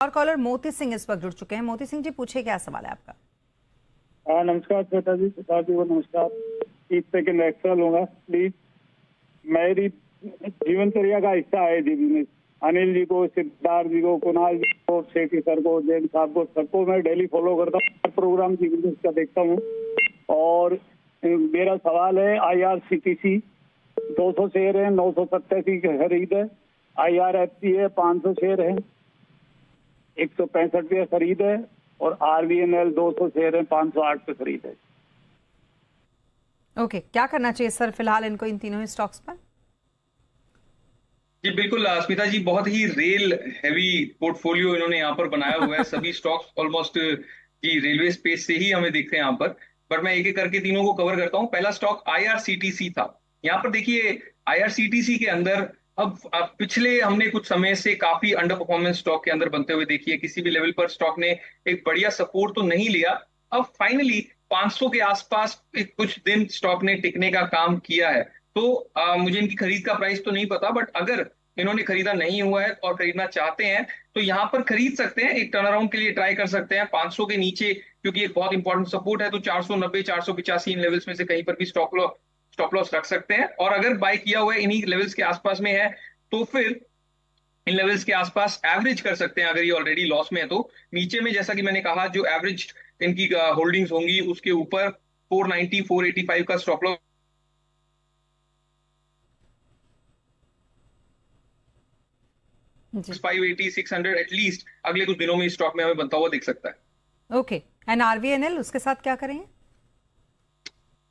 और कॉलर मोती सिंह इस वक्त जुड़ चुके हैं। मोती सिंह जी, पूछे क्या सवाल है आपका? नमस्कार श्वेता जी, प्रसाद जी को नमस्कार। 30 सेकंड एक्स्ट्रा लूंगा प्लीज। मेरी जीवनचर्या का हिस्सा है जी बिजनेस। अनिल जी को, सिद्धार्थ जी को, कुणाल जी को, शेखी सर को, जैन साहब को, सबको मैं डेली फॉलो करता हूँ, हर प्रोग्राम जी बिजनेस का देखता हूँ। और मेरा सवाल है, IRCTC 200 शेयर है, 987 की खरीद है। IRFC है 500 शेयर है, 165 पे खरीद है। और RVNL 200 शेयर है, 508 पे खरीद है। ओके, क्या करना चाहिए सर फिलहाल इनको, इन तीनों ही स्टॉक्स पर? जी बिल्कुल स्मिता जी, बहुत ही रेल हैवी पोर्टफोलियो इन्होंने यहाँ पर बनाया हुआ है। सभी स्टॉक्स ऑलमोस्ट जी रेलवे स्पेस से ही हमें दिखते हैं यहाँ पर मैं एक एक करके तीनों को कवर करता हूँ। पहला स्टॉक IRCTC था। यहाँ पर देखिए IRCTC के अंदर अब पिछले हमने कुछ समय से काफी अंडर परफॉर्मेंस स्टॉक के अंदर बनते हुए देखी है। किसी भी लेवल पर स्टॉक ने एक बढ़िया सपोर्ट तो नहीं लिया। अब फाइनली 500 के आसपास कुछ दिन स्टॉक ने टिकने का काम किया है। तो मुझे इनकी खरीद का प्राइस तो नहीं पता, बट अगर इन्होंने खरीदा नहीं हुआ है और खरीदना चाहते हैं तो यहाँ पर खरीद सकते हैं। एक टर्न अराउंड के लिए ट्राई कर सकते हैं 500 के नीचे, क्योंकि एक बहुत इंपॉर्टेंट सपोर्ट है। तो 490 485 इन लेवल्स में से कहीं पर भी स्टॉप लॉस रख सकते हैं। और अगर बाय किया हुआ है इन्हीं लेवल्स के आसपास में है तो फिर इन लेवल्स के आसपास एवरेज कर सकते हैं। अगर ये ऑलरेडी लॉस में है तो नीचे में, जैसा कि मैंने कहा, जो एवरेज इनकी होल्डिंग्स होंगी उसके ऊपर 490 485 का स्टॉप लॉस 580 600 एटलीस्ट अगले कुछ दिनों में स्टॉक में हमें बनता हुआ दिख सकता है। ओके, एंड RVNL उसके साथ क्या करेंगे?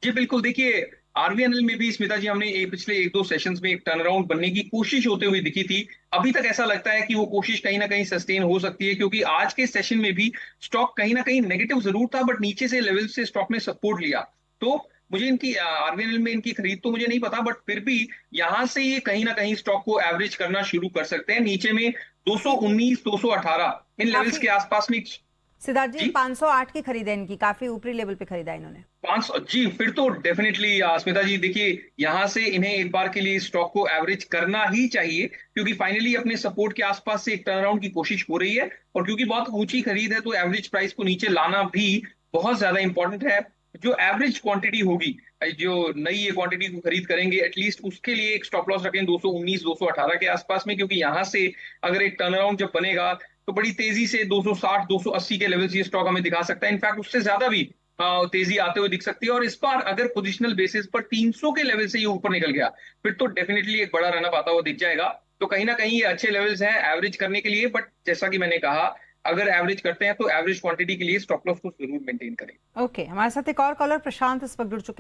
जी बिल्कुल, देखिए RVNL में भी स्मिता जी हमने पिछले एक दो सेशंस में एक टर्न अराउंड बनने की कोशिश होते हुए दिखी थी। अभी तक ऐसा लगता है कि वो कोशिश कहीं ना कहीं सस्टेन हो सकती है, क्योंकि आज के सेशन में भी स्टॉक कहीं ना कहीं नेगेटिव जरूर था, बट नीचे से लेवल से स्टॉक ने सपोर्ट लिया। तो मुझे इनकी RVNL में इनकी खरीद तो मुझे नहीं पता, बट फिर भी यहां से ये कहीं ना कहीं स्टॉक को एवरेज करना शुरू कर सकते हैं। नीचे में 219 218 इन लेवल्स के आसपास में। सिद्धार्थ जी, 508 की खरीद है इनकी, काफी ऊपरी लेवल पे खरीदा इन्होंने। 500 जी, फिर तो डेफिनेटली स्मिता जी देखिए यहां से इन्हें एक बार के लिए स्टॉक को एवरेज करना ही चाहिए, क्योंकि फाइनली अपने सपोर्ट के आसपास से एक टर्न अराउंड की कोशिश हो रही है। और क्योंकि बहुत ऊंची खरीद है तो एवरेज प्राइस को नीचे लाना भी बहुत ज्यादा इंपॉर्टेंट है। जो एवरेज क्वांटिटी होगी, जो नई ये क्वांटिटी को खरीद करेंगे, एटलीस्ट उसके लिए एक स्टॉप लॉस रखें 219 218 के आसपास में, क्योंकि यहां से अगर एक टर्न अराउंड जब बनेगा तो बड़ी तेजी से 260 280 के लेवल ये स्टॉक हमें दिखा सकता है। इनफैक्ट उससे ज्यादा भी तेजी आते हुए दिख सकती है। और इस बार अगर पोजिशनल बेसिस पर 300 के लेवल से ये ऊपर निकल गया फिर तो डेफिनेटली एक बड़ा रनअप आता हुआ दिख जाएगा। तो कहीं ना कहीं ये अच्छे लेवल्स हैं एवरेज करने के लिए, बट जैसा कि मैंने कहा अगर एवरेज करते हैं तो एवरेज क्वांटिटी के लिए स्टॉप लॉस को जरूर मेंटेन करें। ओके, हमारे साथ एक और कॉलर प्रशांत इस वक्त जुड़ चुके हैं।